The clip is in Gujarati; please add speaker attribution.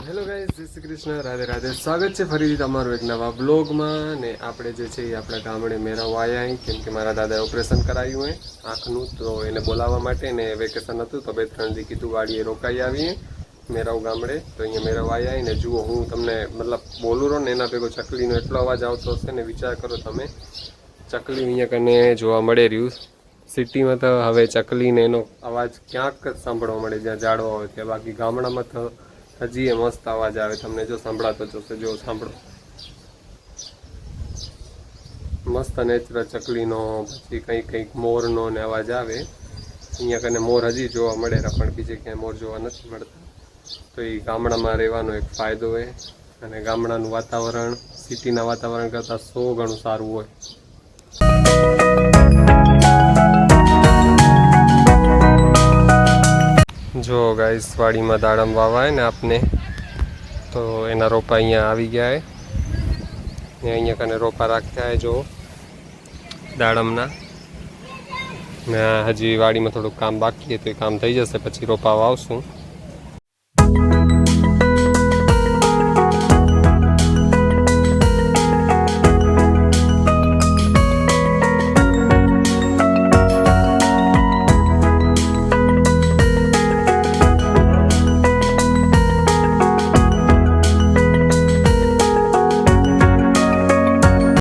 Speaker 1: હેલો ગાઈઝ, જય શ્રી કૃષ્ણ, રાધે રાધે. સ્વાગત છે ફરીથી તમારું એક નવા બ્લોગમાં. ને આપણે જે છે એ આપણા ગામડે મેરાવા આવ્યા કેમ કે મારા દાદાએ ઓપરેશન કરાવ્યું હોય આંખનું, તો એને બોલાવવા માટે ને વેકેશન હતું તો 2-3 દી કીધું વાડીએ રોકાઈ આવીએ મેરાવ ગામડે. તો અહીંયા મેરાવ આવ્યા ને જુઓ, હું તમને મતલબ બોલું રહું ને એના ભેગો ચકલીનો એટલો અવાજ આવતો હશે ને, વિચાર કરો તમે. ચકલી અહીંયા કને જોવા મળે રહ્યું. સિટીમાં તો હવે ચકલીને એનો અવાજ ક્યાંક જ સાંભળવા મળે જ્યાં ઝાડવા હોય ત્યાં, બાકી ગામડામાં તો હજી એ મસ્ત અવાજ આવે તમને. જો સંભળાતો જશે, જો સાંભળો, મસ્ત નેચરલ ચકલીનો, પછી કંઈક મોરનો ને અવાજ આવે. અહીંયા કને મોર હજી જોવા મળે પણ બીજે ક્યાંય મોર જોવા નથી મળતા. તો એ ગામડામાં રહેવાનો એક ફાયદો હોય. અને ગામડાનું વાતાવરણ સિટીના વાતાવરણ કરતાં 100 ગણું સારું હોય. જો ગાઈસ, વાડીમાં દાડમ વાવાય ને આપને, તો એના રોપા અહીંયા આવી ગયા ને અહીંયા કને રોપા રાખ્યા જો દાડમના. ને હજી વાડીમાં થોડુંક કામ બાકી છે તો એ કામ થઈ જશે પછી રોપા વાવશું.